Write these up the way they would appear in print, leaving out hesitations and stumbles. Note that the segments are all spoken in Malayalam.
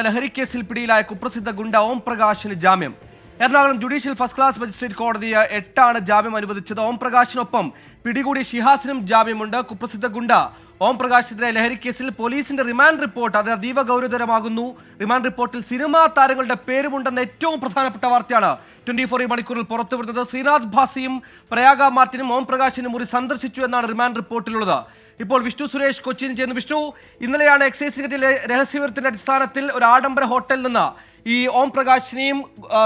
ലഹരിക്കേസിൽ പിടിയിലായ കുപ്രസിദ്ധ ഗുണ്ട ഓം പ്രകാശിന് ജാമ്യം. Ernakulam judicial first class magistrate കോടതി 8 ജാമ്യം അനുവദിച്ചത്. ഓം പ്രകാശിനൊപ്പം പിടികൂടിയ ഷിഹാസിനും ജാമ്യമുണ്ട്. കുപ്രസിദ്ധ ഗുണ്ട ഓം പ്രകാശിനെതിരെ ലഹരിക്കേസിൽ പോലീസിന്റെ റിമാൻഡ് റിപ്പോർട്ട് അത് അതീവ ഗൗരവതരമാകുന്നു. റിമാൻഡ് റിപ്പോർട്ടിൽ സിനിമാ താരങ്ങളുടെ പേരുമുണ്ടെന്ന ഏറ്റവും പ്രധാനപ്പെട്ട വാർത്തയാണ് 24 മണിക്കൂറിൽ പുറത്തുവരുന്നത്. ശ്രീനാഥ് ഭാസിയും പ്രയാഗ മാർട്ടിനും ഓം പ്രകാശിനും മുറി സന്ദർശിച്ചു എന്നാണ് റിമാൻഡ് റിപ്പോർട്ടിലുള്ളത്. ഇപ്പോൾ വിഷ്ണു സുരേഷ് കൊച്ചിയിൽ ചേർന്ന്. വിഷ്ണു, ഇന്നലെയാണ് എക്സൈസിന് കിട്ടിയ രഹസ്യവിവരത്തിന്റെ അടിസ്ഥാനത്തിൽ ഒരു ആഡംബര ഹോട്ടലിൽ നിന്ന് ഈ ഓം പ്രകാശിനെയും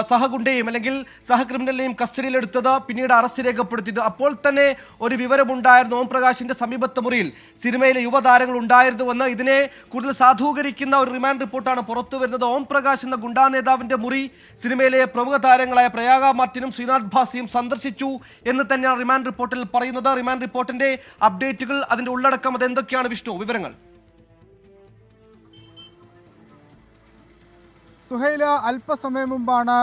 സഹഗുണ്ടയും അല്ലെങ്കിൽ സഹക്രിമിനലിനെയും കസ്റ്റഡിയിലെടുത്തത്, പിന്നീട് അറസ്റ്റ് രേഖപ്പെടുത്തിയത്. അപ്പോൾ തന്നെ ഒരു വിവരമുണ്ടായിരുന്നു, ഓം പ്രകാശിന്റെ സമീപത്തെ മുറിയിൽ സിനിമയിലെ യുവതാരങ്ങൾ ഉണ്ടായിരുന്നുവെന്ന്. ഇതിനെ കൂടുതൽ സാധൂകരിക്കുന്ന ഒരു റിമാൻഡ് റിപ്പോർട്ടാണ് പുറത്തു വരുന്നത്. ഓം പ്രകാശ് എന്ന ഗുണ്ടാ നേതാവിന്റെ മുറി സിനിമയിലെ പ്രമുഖ താരങ്ങളായ പ്രയാഗ മാർട്ടിനും ശ്രീനാഥ് ഭാസിയും സന്ദർശിച്ചു എന്ന് തന്നെയാണ് റിമാൻഡ് റിപ്പോർട്ടിൽ പറയുന്നത്. റിമാൻഡ് റിപ്പോർട്ടിന്റെ അപ്ഡേറ്റുകൾ, അതിന്റെ ഉള്ളടക്കം, അത് എന്തൊക്കെയാണ് വിഷ്ണു വിവരങ്ങൾ? സുഹൈല, അല്പസമയം മുമ്പാണ്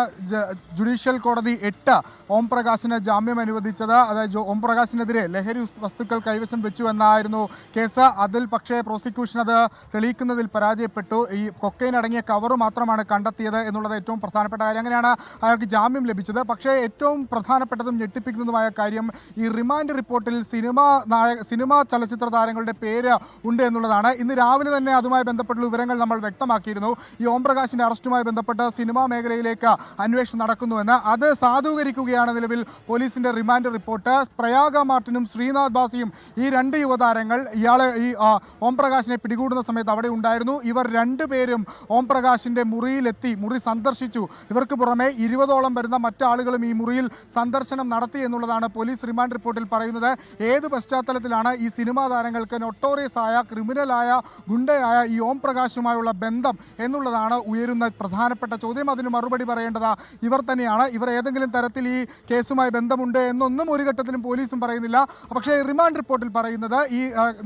ജുഡീഷ്യൽ കോടതി 8 ഓം പ്രകാശിന് ജാമ്യം അനുവദിച്ചത്. അതായത് ഓം പ്രകാശിനെതിരെ ലഹരി വസ്തുക്കൾ കൈവശം വെച്ചു എന്നായിരുന്നു കേസ്. അതിൽ പക്ഷേ പ്രോസിക്യൂഷൻ അത് തെളിയിക്കുന്നതിൽ പരാജയപ്പെട്ടു. ഈ കൊക്കൈൻ അടങ്ങിയ കവറ് മാത്രമാണ് കണ്ടെത്തിയത് എന്നുള്ളത് ഏറ്റവും പ്രധാനപ്പെട്ട കാര്യം. അങ്ങനെയാണ് അയാൾക്ക് ജാമ്യം ലഭിച്ചത്. പക്ഷേ ഏറ്റവും പ്രധാനപ്പെട്ടതും ഞെട്ടിപ്പിക്കുന്നതുമായ കാര്യം, ഈ റിമാൻഡ് റിപ്പോർട്ടിൽ സിനിമാ ചലച്ചിത്ര താരങ്ങളുടെ പേര് ഉണ്ട് എന്നുള്ളതാണ്. ഇന്ന് രാവിലെ തന്നെ അതുമായി ബന്ധപ്പെട്ടുള്ള വിവരങ്ങൾ നമ്മൾ വ്യക്തമാക്കിയിരുന്നു. ഈ ഓം പ്രകാശിന്റെ അറസ്റ്റുമായി ബന്ധപ്പെട്ട് സിനിമാ മേഖലയിലേക്ക് അന്വേഷണം നടക്കുന്നുവെന്ന്. അത് സാധൂകരിക്കുകയാണ് നിലവിൽ പോലീസിന്റെ റിമാൻഡ് റിപ്പോർട്ട്. പ്രയാഗ മാർട്ടിനും ശ്രീനാഥ് ഭാസിയും, ഈ 2 യുവതാരങ്ങൾ ഈ ഓം പ്രകാശിനെ പിടികൂടുന്ന സമയത്ത് അവിടെ ഉണ്ടായിരുന്നു. ഇവർ 2 പേരും ഓം പ്രകാശിന്റെ മുറിയിലെത്തി മുറി സന്ദർശിച്ചു. ഇവർക്ക് പുറമെ 20ഓളം വരുന്ന മറ്റാളുകളും ഈ മുറിയിൽ സന്ദർശനം നടത്തി എന്നുള്ളതാണ് പോലീസ് റിമാൻഡ് റിപ്പോർട്ടിൽ പറയുന്നത്. ഏത് പശ്ചാത്തലത്തിലാണ് ഈ സിനിമാ താരങ്ങൾക്ക് നൊട്ടോറിയസ് ആയ ക്രിമിനലായ ഗുണ്ടയായ ഈ ഓം പ്രകാശുമായുള്ള ബന്ധം എന്നുള്ളതാണ് ഉയരുന്ന പ്രധാനപ്പെട്ട ചോദ്യം. അതിന് മറുപടി പറയേണ്ടത് ഇവർ തന്നെയാണ്. ഇവർ ഏതെങ്കിലും തരത്തിൽ ഈ കേസുമായി ബന്ധമുണ്ട് എന്നൊന്നും ഒരു ഘട്ടത്തിലും പോലീസും പറയുന്നില്ല. പക്ഷേ റിമാൻഡ് റിപ്പോർട്ടിൽ പറയുന്നത് ഈ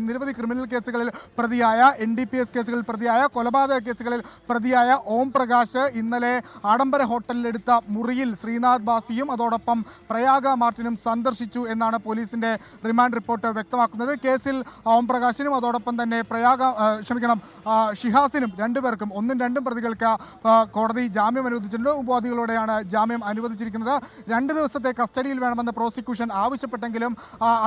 നിരവധി ക്രിമിനൽ കേസുകളിൽ പ്രതിയായ, NDPS കേസുകളിൽ പ്രതിയായ, കൊലപാതക കേസുകളിൽ പ്രതിയായ ഓം പ്രകാശ് ഇന്നലെ ആഡംബര ഹോട്ടലിലെടുത്ത മുറിയിൽ ശ്രീനാഥ് ഭാസിയും അതോടൊപ്പം പ്രയാഗ മാർട്ടിനും സന്ദർശിച്ചു എന്നാണ് പോലീസിന്റെ റിമാൻഡ് റിപ്പോർട്ട് വ്യക്തമാക്കുന്നത്. കേസിൽ ഓം പ്രകാശിനും അതോടൊപ്പം തന്നെ ഷിഹാസിനും 2 പേർക്കും 1ഉം 2ഉം പ്രതികൾക്ക് കോടതി ജാമ്യം അനുവദിച്ചിട്ടുണ്ട്. ഉപാധികളോടെയാണ് ജാമ്യം അനുവദിച്ചിരിക്കുന്നത്. 2 ദിവസത്തെ കസ്റ്റഡിയിൽ വേണമെന്ന് പ്രോസിക്യൂഷൻ ആവശ്യപ്പെട്ടെങ്കിലും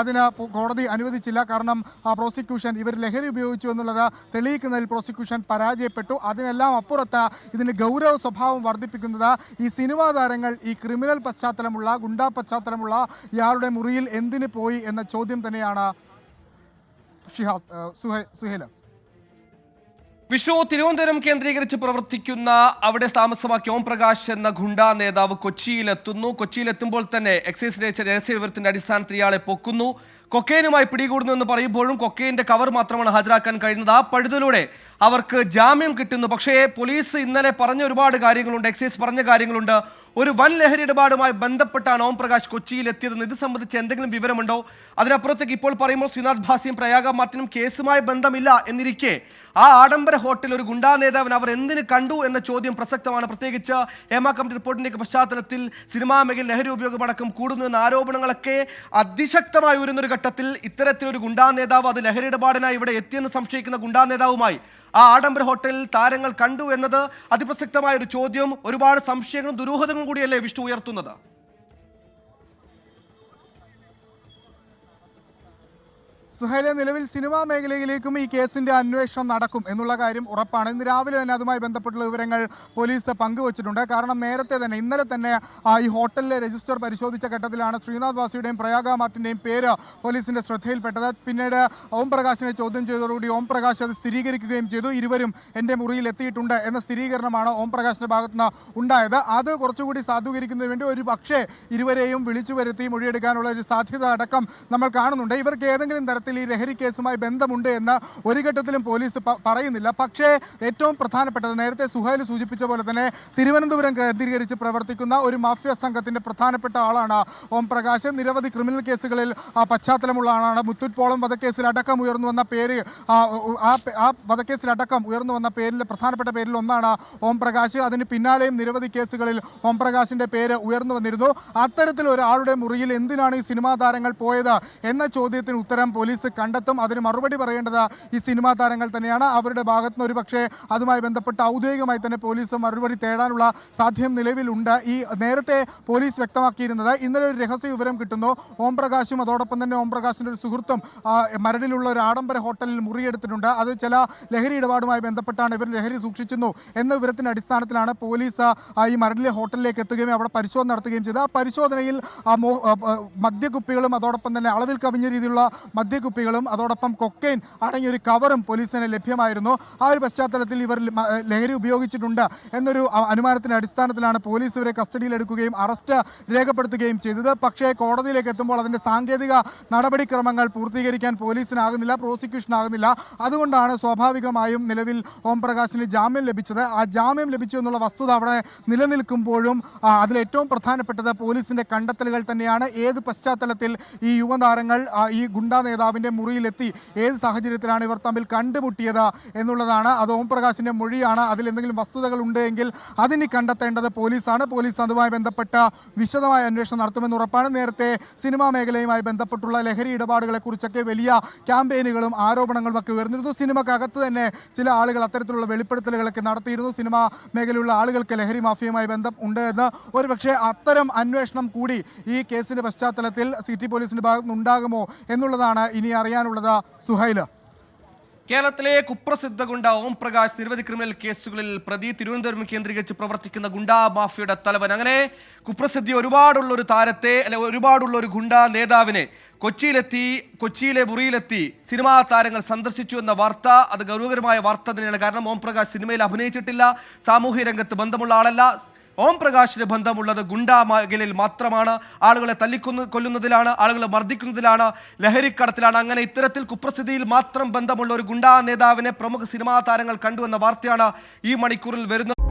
അതിന് കോടതി അനുവദിച്ചില്ല. കാരണം പ്രോസിക്യൂഷൻ ഇവർ ലഹരി ഉപയോഗിച്ചു എന്നുള്ളത് തെളിയിക്കുന്നതിൽ പ്രോസിക്യൂഷൻ പരാജയപ്പെട്ടു. അതിനെല്ലാം അപ്പുറത്ത് ഇതിന് ഗൗരവ സ്വഭാവം വർദ്ധിപ്പിക്കുന്നത് ഈ സിനിമാ താരങ്ങൾ ഈ ക്രിമിനൽ പശ്ചാത്തലമുള്ള, ഗുണ്ടാ പശ്ചാത്തലമുള്ള ഇയാളുടെ മുറിയിൽ എന്തിന് പോയി എന്ന ചോദ്യം തന്നെയാണ്. സുഹൈല, വിഷ്ണു, തിരുവനന്തപുരം കേന്ദ്രീകരിച്ച് പ്രവർത്തിക്കുന്ന, അവിടെ താമസമാക്കിയ ഓം പ്രകാശ് എന്ന ഗുണ്ടാ നേതാവ് കൊച്ചിയിലെത്തുന്നു. കൊച്ചിയിലെത്തുമ്പോൾ തന്നെ എക്സൈസ് രഹസ്യ വിവരത്തിന്റെ അടിസ്ഥാനത്തിൽ ഇയാളെ പൊക്കുന്നു. കൊക്കൈനുമായി പിടികൂടുന്നു എന്ന് പറയുമ്പോഴും കൊക്കൈൻ്റെ കവർ മാത്രമാണ് ഹാജരാക്കാൻ കഴിയുന്നത്. ആ പഴുതിലൂടെ അവർക്ക് ജാമ്യം കിട്ടുന്നു. പക്ഷേ പോലീസ് ഇന്നലെ പറഞ്ഞ ഒരുപാട് കാര്യങ്ങളുണ്ട്, എക്സൈസ് പറഞ്ഞ കാര്യങ്ങളുണ്ട്. ഒരു വൻ ലഹരി ഇടപാടുമായി ബന്ധപ്പെട്ടാണ് ഓം പ്രകാശ് കൊച്ചിയിൽ എത്തിയതെന്ന്. ഇത് സംബന്ധിച്ച് എന്തെങ്കിലും വിവരമുണ്ടോ? അതിനപ്പുറത്തേക്ക് ഇപ്പോൾ പറയുമ്പോൾ ശ്രീനാഥ് ഭാസിയും പ്രയാഗ മാർട്ടിനും കേസുമായി ബന്ധമില്ല എന്നിരിക്കെ ആ ആഡംബര ഹോട്ടലിൽ ഒരു ഗുണ്ടാ നേതാവിന് അവർ എന്തിന് കണ്ടു എന്ന ചോദ്യം പ്രസക്തമാണ്. പ്രത്യേകിച്ച് ഹേമ കമ്മിറ്റി റിപ്പോർട്ടിന്റെ പശ്ചാത്തലത്തിൽ സിനിമാ മേഖലയിൽ ലഹരി ഉപയോഗമടക്കം കൂടുന്നു എന്ന ആരോപണങ്ങളൊക്കെ അതിശക്തമായി ഉയരുന്നൊരു ഘട്ടത്തിൽ ഇത്തരത്തിലൊരു ഗുണ്ടാ നേതാവ്, അത് ലഹരി ഇടപാടിനായി ഇവിടെ എത്തിയെന്ന് സംശയിക്കുന്ന ഗുണ്ടാ നേതാവുമായി ആ ആഡംബര ഹോട്ടലിൽ താരങ്ങൾ കണ്ടു എന്നത് അതിപ്രസക്തമായ ഒരു ചോദ്യം, ഒരുപാട് സംശയങ്ങളും ദുരൂഹതകളും കൂടിയല്ലേ വിഷ്ണു ഉയർത്തുന്നത്? സുഹൈല, നിലവിൽ സിനിമാ മേഖലയിലേക്കും ഈ കേസിന്റെ അന്വേഷണം നടക്കും എന്നുള്ള കാര്യം ഉറപ്പാണ്. ഇന്ന് രാവിലെ തന്നെ അതുമായി ബന്ധപ്പെട്ടുള്ള വിവരങ്ങൾ പോലീസ് പങ്കുവച്ചിട്ടുണ്ട്. കാരണം നേരത്തെ തന്നെ, ഇന്നലെ തന്നെ ഈ ഹോട്ടലിലെ രജിസ്റ്റർ പരിശോധിച്ച ഘട്ടത്തിലാണ് ശ്രീനാഥ് ഭാസിയുടെയും പ്രയാഗ മാർട്ടിൻ്റെയും പേര് പോലീസിന്റെ ശ്രദ്ധയിൽപ്പെട്ടത്. പിന്നീട് ഓം പ്രകാശിനെ ചോദ്യം ചെയ്തതോടുകൂടി ഓം പ്രകാശ് അത് സ്ഥിരീകരിക്കുകയും ചെയ്തു. ഇരുവരും എൻ്റെ മുറിയിൽ എത്തിയിട്ടുണ്ട് എന്ന സ്ഥിരീകരണമാണ് ഓം പ്രകാശിന്റെ ഭാഗത്തുനിന്ന് ഉണ്ടായത്. അത് കുറച്ചുകൂടി സാധൂകരിക്കുന്നതിന് വേണ്ടി ഒരു പക്ഷേ ഇരുവരെയും വിളിച്ചു വരുത്തി മൊഴിയെടുക്കാനുള്ള ഒരു സാധ്യത അടക്കം നമ്മൾ കാണുന്നുണ്ട്. ഇവർക്ക് ഏതെങ്കിലും തരത്തിൽ ഈ ലഹരി കേസുമായി ബന്ധമുണ്ട് എന്ന് ഒരു ഘട്ടത്തിലും പോലീസ് പറയുന്നില്ല. പക്ഷേ ഏറ്റവും പ്രധാനപ്പെട്ടത്, നേരത്തെ സുഹൈൽ സൂചിപ്പിച്ച പോലെ തന്നെ തിരുവനന്തപുരം കേന്ദ്രീകരിച്ച് പ്രവർത്തിക്കുന്ന ഒരു മാഫിയ സംഘത്തിന്റെ പ്രധാനപ്പെട്ട ആളാണ് ഓം പ്രകാശ്. നിരവധി ക്രിമിനൽ കേസുകളിൽ പശ്ചാത്തലമുള്ള ആളാണ്. മുത്തൂറ്റ് പോളം വധക്കേസിലടക്കം ഉയർന്നു വന്ന പേര്, ആ വധക്കേസിലടക്കം ഉയർന്നു വന്ന പേരിൽ പ്രധാനപ്പെട്ട പേരിൽ ഒന്നാണ് ഓം പ്രകാശ്. അതിന് പിന്നാലെയും നിരവധി കേസുകളിൽ ഓം പ്രകാശിന്റെ പേര് ഉയർന്നു വന്നിരുന്നു. അത്തരത്തിൽ ഒരാളുടെ മുറിയിൽ എന്തിനാണ് ഈ സിനിമാ താരങ്ങൾ പോയത് എന്ന ചോദ്യത്തിന് ഉത്തരം പോലീസ് പോലീസ് കണ്ടെത്തും. അതിന് മറുപടി പറയേണ്ടത് ഈ സിനിമാ താരങ്ങൾ തന്നെയാണ്. അവരുടെ ഭാഗത്ത് നിന്ന് ഒരു പക്ഷേ അതുമായി ബന്ധപ്പെട്ട് ഔദ്യോഗികമായി തന്നെ പോലീസ് മറുപടി തേടാനുള്ള സാധ്യം നിലവിലുണ്ട്. ഈ നേരത്തെ പോലീസ് വ്യക്തമാക്കിയിരുന്നത് ഇന്നലെ ഒരു രഹസ്യ വിവരം കിട്ടുന്നു. ഓം പ്രകാശും അതോടൊപ്പം തന്നെ ഓം പ്രകാശിന്റെ ഒരു സുഹൃത്തും മരടിലുള്ള ഒരു ആഡംബര ഹോട്ടലിൽ മുറിയെടുത്തിട്ടുണ്ട്. അത് ചില ലഹരി ഇടപാടുമായി ബന്ധപ്പെട്ടാണ് ഇവർ ലഹരി സൂക്ഷിച്ചിരുന്നു എന്ന വിവരത്തിന്റെ അടിസ്ഥാനത്തിലാണ് പോലീസ് ഈ മരടിലെ ഹോട്ടലിലേക്ക് എത്തുകയും അവിടെ പരിശോധന നടത്തുകയും ചെയ്തു. ആ പരിശോധനയിൽ മദ്യക്കുപ്പികളും അതോടൊപ്പം തന്നെ അളവിൽ കവിഞ്ഞ രീതിയിലുള്ള മദ്യക്കുപ്പികളും അതോടൊപ്പം കൊക്കൈൻ അടങ്ങിയ ഒരു കവറും പോലീസിന് ലഭ്യമായിരുന്നു. ആ ഒരു പശ്ചാത്തലത്തിൽ ഇവർ ലഹരി ഉപയോഗിച്ചിട്ടുണ്ട് എന്നൊരു അനുമാനത്തിന്റെ അടിസ്ഥാനത്തിലാണ് പോലീസ് ഇവരെ കസ്റ്റഡിയിലെടുക്കുകയും അറസ്റ്റ് രേഖപ്പെടുത്തുകയും ചെയ്തത്. പക്ഷേ കോടതിയിലേക്ക് എത്തുമ്പോൾ അതിന്റെ സാങ്കേതിക നടപടിക്രമങ്ങൾ പൂർത്തീകരിക്കാൻ പോലീസിനാകുന്നില്ല, പ്രോസിക്യൂഷനാകുന്നില്ല. അതുകൊണ്ടാണ് സ്വാഭാവികമായും നിലവിൽ ഓം പ്രകാശിന് ജാമ്യം ലഭിച്ചത്. ആ ജാമ്യം ലഭിച്ചു എന്നുള്ള വസ്തുത അവിടെ നിലനിൽക്കുമ്പോഴും അതിലേറ്റവും പ്രധാനപ്പെട്ടത് പോലീസിന്റെ കണ്ടെത്തലുകൾ തന്നെയാണ്. ഏത് പശ്ചാത്തലത്തിൽ ഈ യുവതാരങ്ങൾ ഈ ഗുണ്ടാ നേതാവിന്റെ മുറിയിലെത്തി, ഏത് സാഹചര്യത്തിലാണ് ഇവർ തമ്മിൽ കണ്ടുമുട്ടിയത് എന്നുള്ളതാണ്. അത് ഓം പ്രകാശിന്റെ മൊഴിയാണ്. അതിൽ എന്തെങ്കിലും വസ്തുതകൾ ഉണ്ടെങ്കിൽ അതിനി കണ്ടെത്തേണ്ടത് പോലീസാണ്. പോലീസ് അതുമായി ബന്ധപ്പെട്ട വിശദമായ അന്വേഷണം നടത്തുമെന്ന് ഉറപ്പാണ്. നേരത്തെ സിനിമാ മേഖലയുമായി ബന്ധപ്പെട്ടുള്ള ലഹരി ഇടപാടുകളെ കുറിച്ചൊക്കെ വലിയ ക്യാമ്പയിനുകളും ആരോപണങ്ങളും ഒക്കെ ഉയർന്നിരുന്നു. സിനിമക്കകത്ത് തന്നെ ചില ആളുകൾ അത്തരത്തിലുള്ള വെളിപ്പെടുത്തലുകളൊക്കെ നടത്തിയിരുന്നു. സിനിമാ മേഖലയിലുള്ള ആളുകൾക്ക് ലഹരി മാഫിയയുമായി ബന്ധം ഉണ്ട് എന്ന്. ഒരുപക്ഷെ അത്തരം അന്വേഷണം കൂടി ഈ കേസിന്റെ പശ്ചാത്തലത്തിൽ സിറ്റി പോലീസിന്റെ ഭാഗത്ത് ഉണ്ടാകുമോ എന്നുള്ളതാണ് ഇനി അറിയാനുള്ളത്. സുഹൈല്, കേരളത്തിലെ കുപ്രസിദ്ധ ഗുണ്ട ഓം പ്രകാശ് നിരവധി ക്രിമിനൽ കേസുകളിൽ പ്രതി, തിരുവനന്തപുരം കേന്ദ്രീകരിച്ച് പ്രവർത്തിക്കുന്ന ഗുണ്ടാ മാഫിയയുടെ തലവൻ. അങ്ങനെ കുപ്രസിദ്ധി ഒരുപാടുള്ള ഒരു താരത്തെ, അല്ലെ ഒരുപാടുള്ള ഒരു ഗുണ്ടാ നേതാവിനെ കൊച്ചിയിലെ മുറിയിലെത്തി സിനിമാ താരങ്ങൾ സന്ദർശിച്ചു എന്ന വാർത്ത അത് ഗൗരവകരമായ വാർത്ത തന്നെയാണ്. കാരണം ഓം പ്രകാശ് സിനിമയിൽ അഭിനയിച്ചിട്ടില്ല, സാമൂഹ്യ രംഗത്ത് ബന്ധമുള്ള ആളല്ല. ഓം പ്രകാശിന് ബന്ധമുള്ളത് ഗുണ്ടാ മേഖലയിൽ മാത്രമാണ്. ആളുകളെ കൊല്ലുന്നതിലാണ്, ആളുകളെ മർദ്ദിക്കുന്നതിലാണ്, ലഹരിക്കടത്തിലാണ്. അങ്ങനെ ഇത്തരത്തിൽ കുപ്രസിദ്ധിയിൽ മാത്രം ബന്ധമുള്ള ഒരു ഗുണ്ടാ നേതാവിനെ പ്രമുഖ സിനിമാ താരങ്ങൾ കണ്ടു എന്ന വാർത്തയാണ് ഈ മണിക്കൂറിൽ വരുന്നത്.